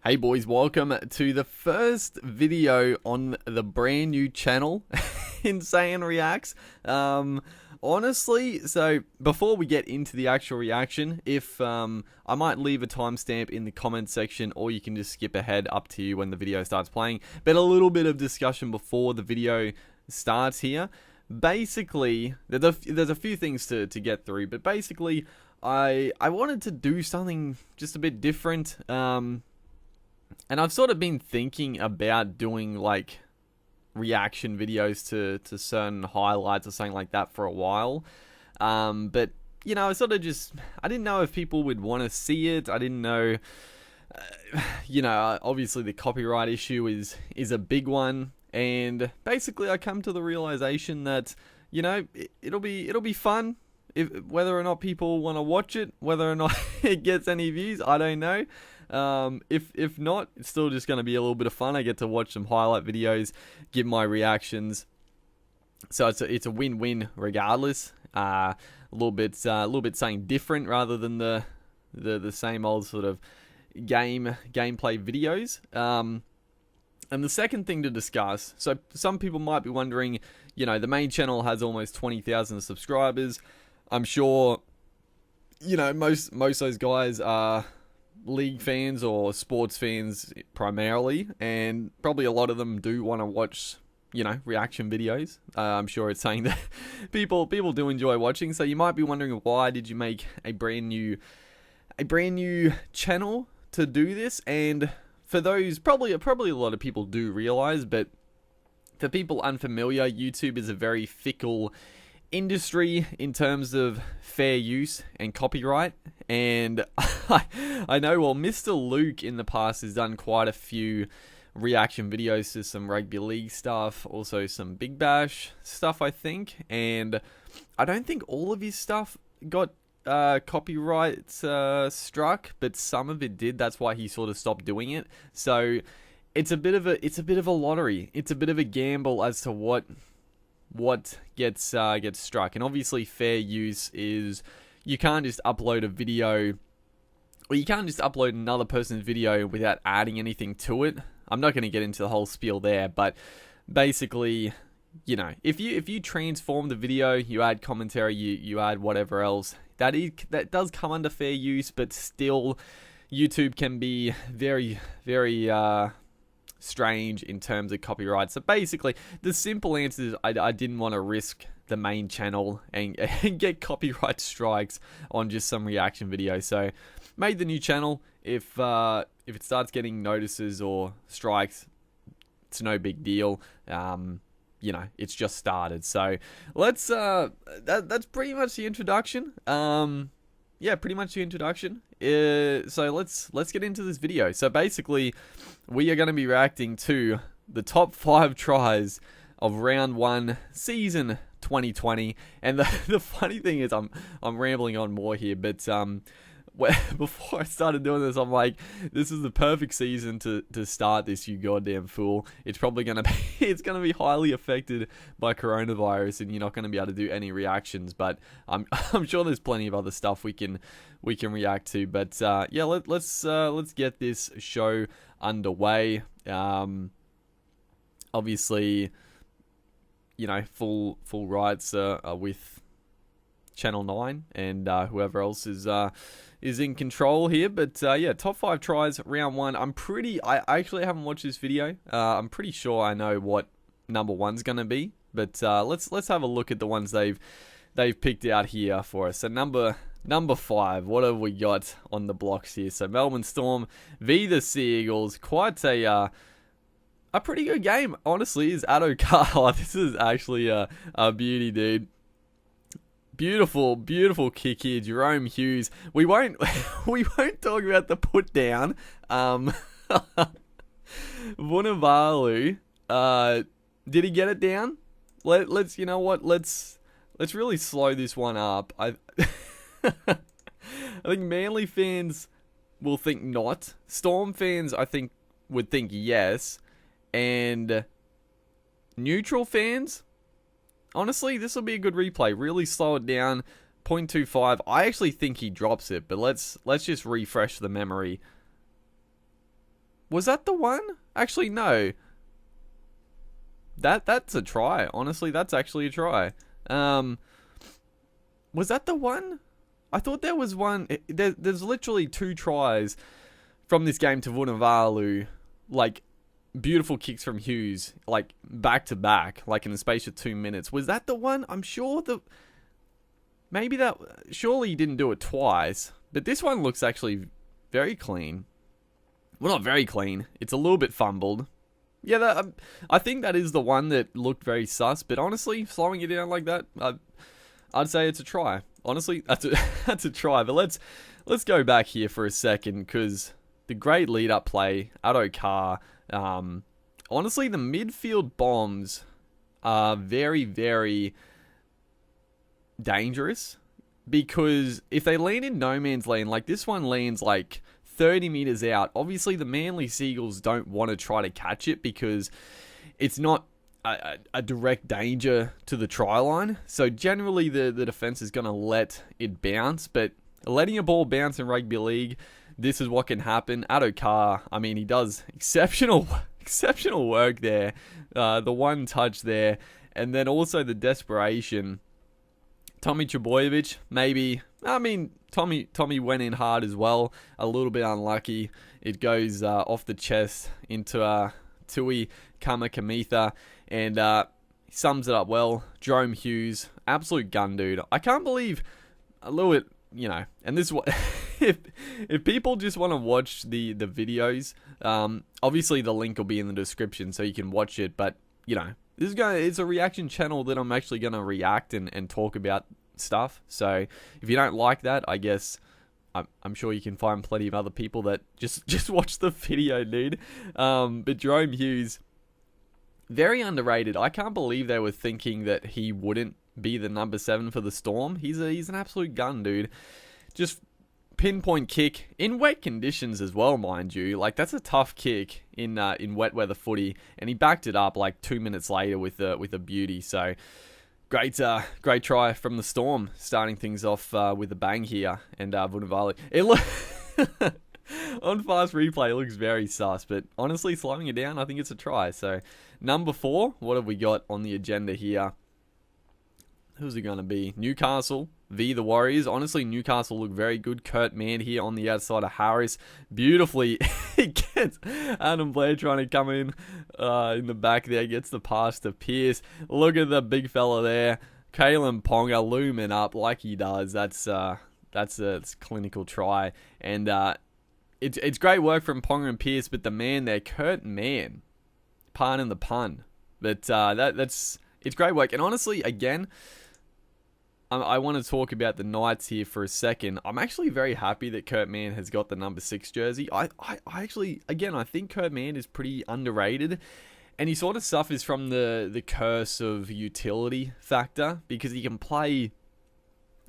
Hey boys, welcome to the first video on the brand new channel, Insaiyan Reacts. Honestly, so before we get into the actual reaction, if I might leave a timestamp in the comment section, or you can just skip ahead, up to you when the video starts playing. But a little bit of discussion before the video starts here. Basically, there's a few things to get through, but basically, I wanted to do something just a bit different. And I've sort of been thinking about doing like reaction videos to certain highlights or something like that for a while. But you know, I didn't know if people would want to see it. I didn't know, obviously the copyright issue is a big one. And basically I come to the realization that, it'll be fun. Whether or not people want to watch it, whether or not it gets any views, I don't know. If not, it's still just going to be a little bit of fun. I get to watch some highlight videos, give my reactions. So it's a win-win regardless. A little bit something different rather than the same old sort of gameplay videos. And the second thing to discuss, so some people might be wondering, the main channel has almost 20,000 subscribers. I'm sure, most of those guys are league fans or sports fans primarily, and probably a lot of them do want to watch, reaction videos. I'm sure it's something that people do enjoy watching. So you might be wondering, why did you make a brand new channel to do this? And for those, probably a lot of people do realize, but for people unfamiliar, YouTube is a very fickle industry in terms of fair use and copyright. And I know, well, Mr. Luke in the past has done quite a few reaction videos to some rugby league stuff, also some Big Bash stuff, I think. And I don't think all of his stuff got copyright struck, but some of it did. That's why he sort of stopped doing it. So it's a bit of a lottery. It's a bit of a gamble as to what gets struck. And obviously fair use is, you can't just upload a video, or you can't just upload another person's video without adding anything to it. I'm not going to get into the whole spiel there, but basically, if you transform the video, you add commentary, you add whatever else, that does come under fair use. But still, YouTube can be very, very strange in terms of copyright. So basically, the simple answer is I didn't want to risk the main channel and get copyright strikes on just some reaction video. So made the new channel. If it starts getting notices or strikes, it's no big deal. It's just started. So let's that's pretty much the introduction. Pretty much the introduction. So let's get into this video. So basically, we are going to be reacting to the top 5 tries of round 1, season 2020. And the funny thing is, I'm rambling on more here, but before I started doing this, I'm like, this is the perfect season to start this, you goddamn fool. It's probably gonna be highly affected by coronavirus, and you're not gonna be able to do any reactions. But I'm sure there's plenty of other stuff we can react to. But let's get this show underway. Obviously, full rights are with Channel 9 and whoever else is in control here. But top 5 tries round 1. I actually haven't watched this video. I'm pretty sure I know what number 1's gonna be, but let's have a look at the ones they've picked out here for us. So number 5, what have we got on the blocks here? So Melbourne Storm v the Sea Eagles. Quite a pretty good game, honestly. Is Addo Carr. This is actually a beauty, dude. Beautiful kick here, Jerome Hughes. We won't talk about the put down. Vunivalu, did he get it down? Let's really slow this one up. I think Manly fans will think not. Storm fans, I think, would think yes, and neutral fans, honestly, this will be a good replay. Really slow it down. 0.25. I actually think he drops it, but let's just refresh the memory. Was that the one? Actually, no. That's a try. Honestly, that's actually a try. Was that the one? I thought there was one. There's literally 2 tries from this game to Vunivalu. Like, beautiful kicks from Hughes. Like, back to back. Like, in the space of 2 minutes. Was that the one? I'm sure maybe that... Surely he didn't do it twice. But this one looks actually very clean. Well, not very clean. It's a little bit fumbled. Yeah, I think that is the one that looked very sus. But honestly, slowing it down like that, I'd say it's a try. Honestly, that's a try. But let's go back here for a second, because the great lead-up play, Addo Carr. Honestly, the midfield bombs are very, very dangerous, because if they land in no man's land, like this one lands like 30 meters out, obviously the Manly Seagulls don't want to try to catch it because it's not a direct danger to the try line. So generally the defense is going to let it bounce, but letting a ball bounce in rugby league, this is what can happen. Addo Carr, I mean, he does exceptional work there. The one touch there, and then also the desperation. Tommy Trbojevic, maybe. I mean, Tommy went in hard as well. A little bit unlucky. It goes off the chest into Tui Kamikamica, and he sums it up well. Jerome Hughes, absolute gun dude. I can't believe a little bit, and this is what... If people just want to watch the videos, obviously the link will be in the description so you can watch it, but, it's a reaction channel that I'm actually going to react and talk about stuff. So if you don't like that, I guess I'm sure you can find plenty of other people that just watch the video, dude. But Jerome Hughes, very underrated. I can't believe they were thinking that he wouldn't be the number 7 for the Storm. He's an absolute gun, dude. Just pinpoint kick in wet conditions as well, mind you. Like, that's a tough kick in wet weather footy, and he backed it up like 2 minutes later with a beauty. So great try from the Storm, starting things off with a bang here. And Vunivalu, it on fast replay, it looks very sus, but honestly, slowing it down, I think it's a try. So number 4, what have we got on the agenda here? Who's it going to be? Newcastle v the Warriors. Honestly, Newcastle look very good. Kurt Mann here on the outside of Harris. Beautifully, he gets Adam Blair trying to come in the back there. Gets the pass to Pearce. Look at the big fella there. Kalen Ponga looming up like he does. That's a clinical try. And it's great work from Ponga and Pearce, but the man there, Kurt Mann, pardon the pun. But it's great work. And honestly, again, I want to talk about the Knights here for a second. I'm actually very happy that Kurt Mann has got the number 6 jersey. I actually, again, I think Kurt Mann is pretty underrated, and he sort of suffers from the curse of utility factor, because he can play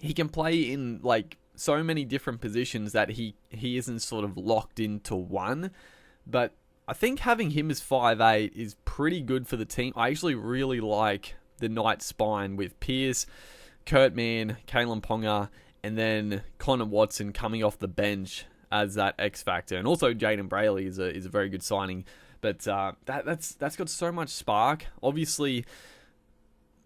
in like so many different positions that he isn't sort of locked into one. But I think having him as 5'8" is pretty good for the team. I actually really like the Knights spine with Pearce, Kurt Mann, Kalen Ponga, and then Connor Watson coming off the bench as that X factor. And also Jaden Brayley is a very good signing. But that's got so much spark. Obviously,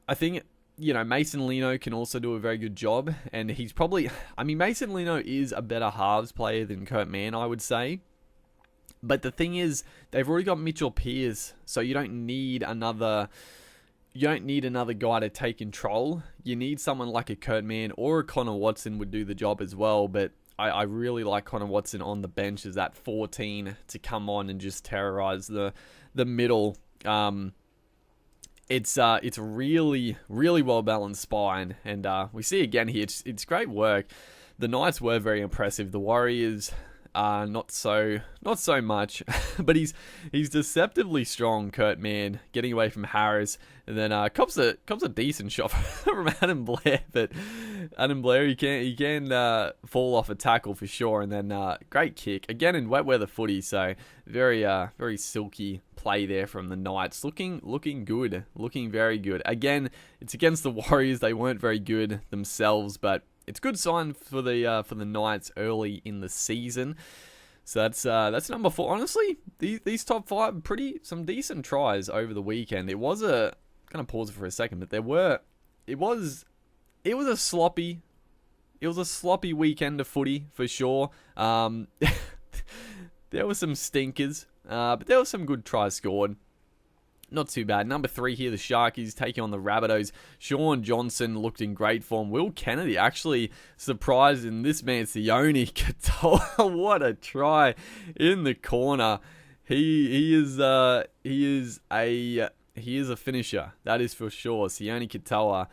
I think, Mason Lino can also do a very good job. And he's probably... I mean, Mason Lino is a better halves player than Kurt Mann, I would say. But the thing is, they've already got Mitchell Pearce, so you don't need another guy to take control. You need someone like a Kurt Mann or a Connor Watson would do the job as well. But I really like Connor Watson on the bench as that 14 to come on and just terrorize the middle. It's really, really well balanced spine, and we see again here. It's great work. The Knights were very impressive. The Warriors, not so much, but he's deceptively strong. Kurt Mann getting away from Harris, and then cops a decent shot from Adam Blair, but Adam Blair he can fall off a tackle for sure, and then great kick again in wet weather footy. So very silky play there from the Knights, looking good, looking very good. Again, it's against the Warriors. They weren't very good themselves, but it's a good sign for the Knights early in the season. So that's number 4. Honestly, these top 5 some decent tries over the weekend. It was gonna pause it for a second, but it was a sloppy weekend of footy for sure. There were some stinkers, but there were some good tries scored. Not too bad. Number 3 here, the Sharkies taking on the Rabbitohs. Shaun Johnson looked in great form. Will Kennedy actually surprised in this man, Sione Katoa. What a try in the corner. He is a finisher. That is for sure. Sione Katoa.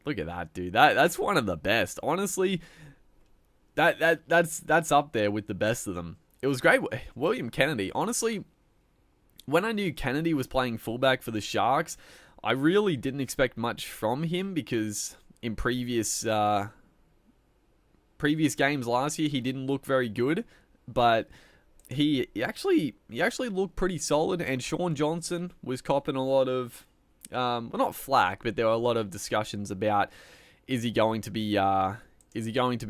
Look at that, dude. That's one of the best. Honestly, that's up there with the best of them. It was great. William Kennedy, honestly, when I knew Kennedy was playing fullback for the Sharks, I really didn't expect much from him because in previous games last year, he didn't look very good, but he actually looked pretty solid. And Shaun Johnson was copping a lot of, well, not flack, but there were a lot of discussions about is he going to be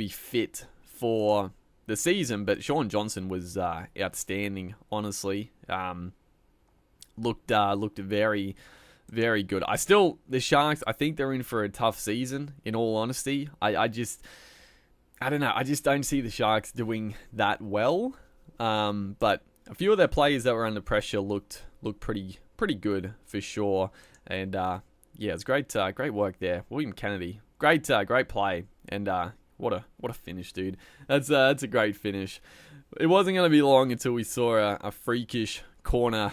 fit for the season. But Shaun Johnson was outstanding, honestly. Looked very, very good. The Sharks, I think they're in for a tough season, in all honesty. I don't know. I just don't see the Sharks doing that well. But a few of their players that were under pressure looked pretty good for sure. And yeah, it's great work there. William Kennedy, great play. And what a finish, dude. That's a great finish. It wasn't going to be long until we saw a freakish corner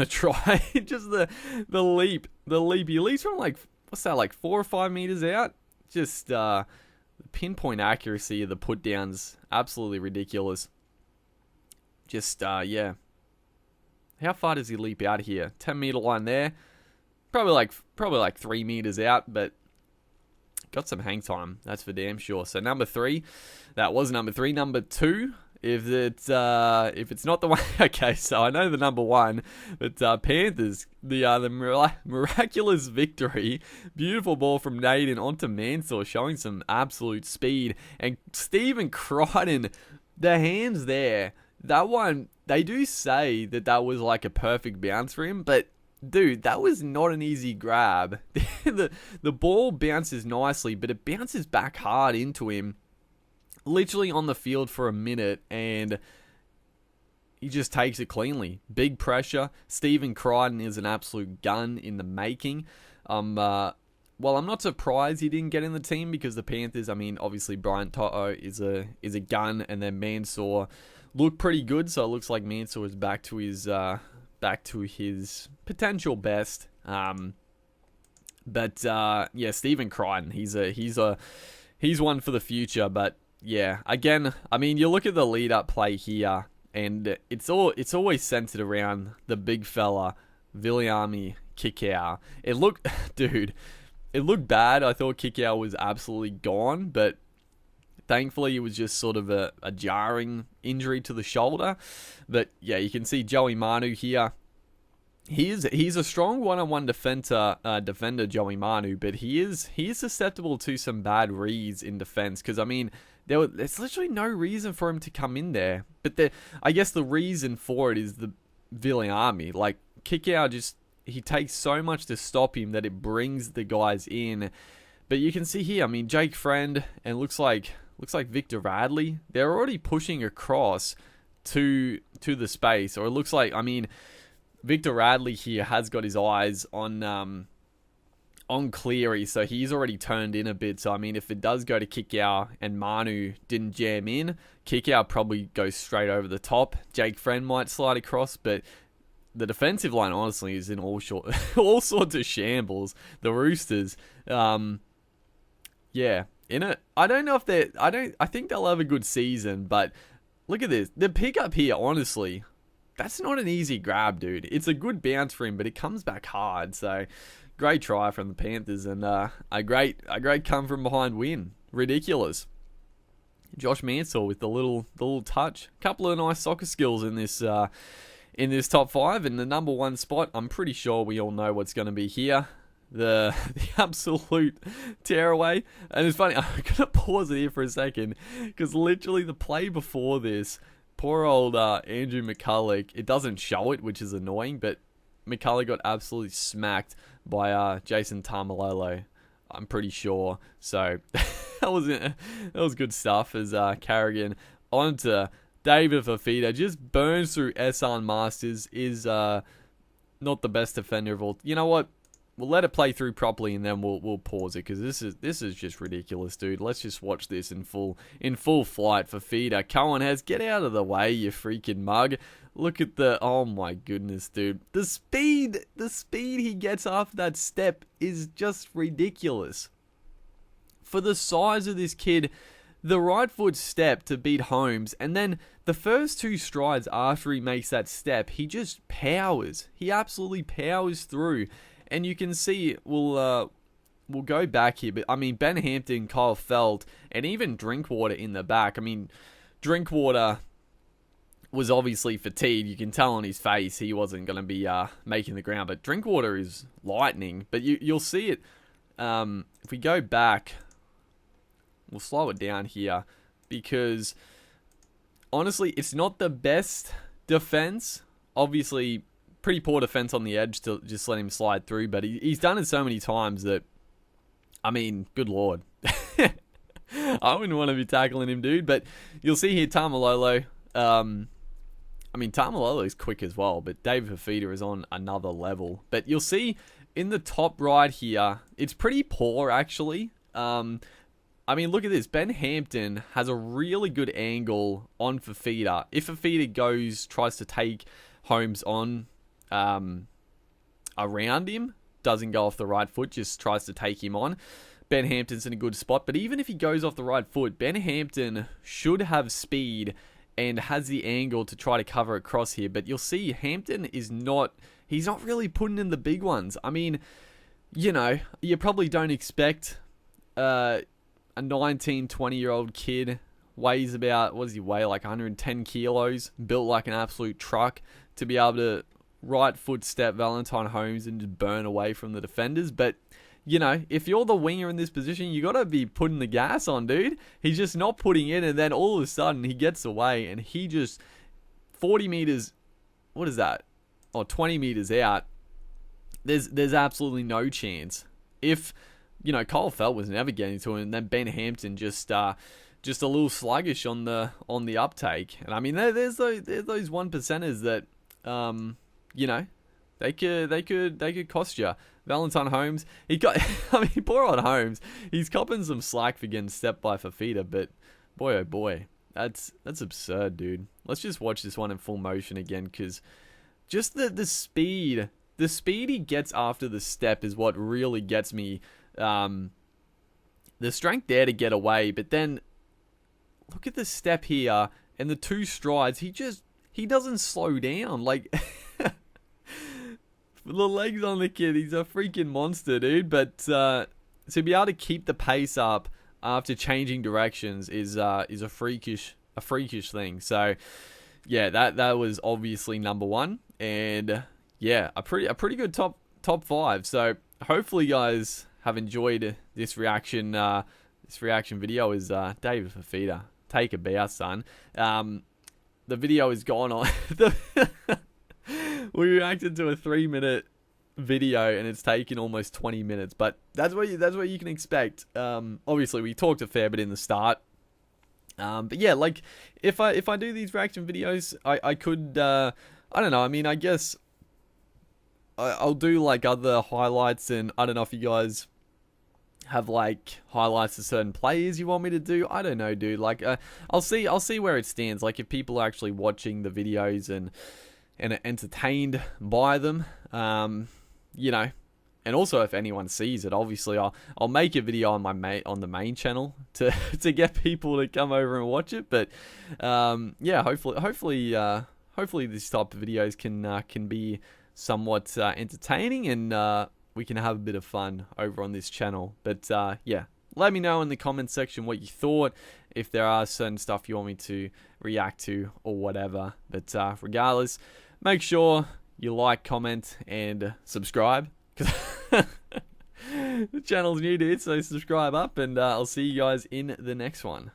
try. Just the leap. He leaps from like 4 or 5 meters out. Just the pinpoint accuracy of the put downs, absolutely ridiculous. Just yeah. How far does he leap out here? 10-meter line there. Probably like 3 meters out, but got some hang time. That's for damn sure. So number 3, that was number 3. Number 2. If it's not the one, okay. So I know the number 1, but Panthers, the miraculous victory, beautiful ball from Naden onto Mansour, showing some absolute speed, and Stephen Crichton, the hands there. That one, they do say that was like a perfect bounce for him, but dude, that was not an easy grab. The ball bounces nicely, but it bounces back hard into him. Literally on the field for a minute, and he just takes it cleanly. Big pressure. Stephen Crichton is an absolute gun in the making. Well, I'm not surprised he didn't get in the team because the Panthers, I mean, obviously Brian Toto is a gun, and then Mansour looked pretty good, so it looks like Mansour is back to his potential best. But yeah, Stephen Crichton, he's one for the future, but yeah, again, I mean, you look at the lead-up play here, and it's always centered around the big fella, Viliami Kikau. It looked bad. I thought Kikau was absolutely gone, but thankfully it was just sort of a jarring injury to the shoulder. But yeah, you can see Joey Manu here. He's a strong one-on-one defender, Joey Manu, but he is susceptible to some bad reads in defense, because I mean, there's literally no reason for him to come in there. But I guess the reason for it is the Viliami. Like, Kikau he takes so much to stop him that it brings the guys in. But you can see here, I mean, Jake Friend and looks like Victor Radley, they're already pushing across to the space. Or it looks like, I mean, Victor Radley here has got his eyes on Cleary, so he's already turned in a bit. So, I mean, if it does go to Kikau and Manu didn't jam in, Kikau probably goes straight over the top. Jake Friend might slide across, but the defensive line, honestly, is in all sorts of shambles. The Roosters, yeah, I don't know if I think they'll have a good season, but look at this. The pickup here, honestly, that's not an easy grab, dude. It's a good bounce for him, but it comes back hard, so great try from the Panthers, and a great come from behind win. Ridiculous. Josh Mansour with the little touch. Couple of nice soccer skills in this top 5, and the number 1 spot. I'm pretty sure we all know what's going to be here. The absolute tearaway. And it's funny, I'm going to pause it here for a second, because literally the play before this, poor old Andrew McCulloch. It doesn't show it, which is annoying, but McCulloch got absolutely smacked by Jason Tamalolo, I'm pretty sure. So that was good stuff as Carrigan onto David Fafita. Just burns through Esan Masters. Is not the best defender of all. You know what? We'll let it play through properly and then we'll pause it because this is just ridiculous, dude. Let's just watch this in full flight. Fafita, Cohen has get out of the way, you freaking mug. Look at oh my goodness, dude. The speed he gets after that step is just ridiculous. For the size of this kid, the right foot step to beat Holmes, and then the first two strides after he makes that step, he just powers. He absolutely powers through. And you can see, we'll go back here, but I mean, Ben Hampton, Kyle Feld, and even Drinkwater in the back. I mean, Drinkwater was obviously fatigued. You can tell on his face he wasn't going to be making the ground, but Drinkwater is lightning. But you'll see it, if we go back, we'll slow it down here, because honestly, it's not the best defense. Obviously, pretty poor defense on the edge to just let him slide through, but he's done it so many times that, I mean, good lord. I wouldn't want to be tackling him, dude, but you'll see here Tamalolo. I mean, Tamalolo is quick as well, but David Fafita is on another level. But you'll see in the top right here, it's pretty poor, actually. I mean, look at this. Ben Hampton has a really good angle on Fafita. If Fafita tries to take Holmes on around him, doesn't go off the right foot, just tries to take him on, Ben Hampton's in a good spot. But even if he goes off the right foot, Ben Hampton should have speed and has the angle to try to cover across here. But you'll see Hampton he's not really putting in the big ones. I mean, you know, you probably don't expect a 19, 20-year-old kid, weighs about, what does he weigh, like 110 kilos, built like an absolute truck, to be able to right foot step Valentine Holmes and just burn away from the defenders. But, you know, if you're the winger in this position, you got to be putting the gas on, dude. He's just not putting in, and then all of a sudden he gets away and he just 40 meters, what is that? Or 20 meters out. There's absolutely no chance. If, you know, Kyle Felt was never getting to him, and then Ben Hampton just a little sluggish on the uptake. And I mean, there's those one percenters that, you know, they could cost you. Valentine Holmes, I mean, poor old Holmes, he's copping some slack for getting stepped by Fafita, but boy oh boy, that's absurd, dude. Let's just watch this one in full motion again, because just the speed he gets after the step is what really gets me. The strength there to get away, but then look at the step here and the two strides. He doesn't slow down. Like, the legs on the kid, he's a freaking monster, dude. But to be able to keep the pace up after changing directions is a freakish thing. So yeah, that was obviously number one, and yeah, a pretty good top five. So hopefully, guys have enjoyed this reaction. This reaction video is David Fafita. Take a bow, son. The video is gone on. We reacted to a 3-minute video and it's taken almost 20 minutes, but that's what you can expect. Obviously, we talked a fair bit in the start. But yeah, like if I do these reaction videos, I could I don't know. I mean, I guess I'll do like other highlights, and I don't know if you guys have like highlights of certain players you want me to do. I don't know, dude. Like I'll see where it stands. Like if people are actually watching the videos and are entertained by them, you know, and also if anyone sees it, obviously I'll make a video on on the main channel to get people to come over and watch it. But yeah, hopefully these type of videos can be somewhat entertaining, and we can have a bit of fun over on this channel. But yeah, let me know in the comment section what you thought, if there are certain stuff you want me to react to or whatever. But regardless, make sure you like, comment, and subscribe, because the channel's new, dude, so subscribe up, and I'll see you guys in the next one.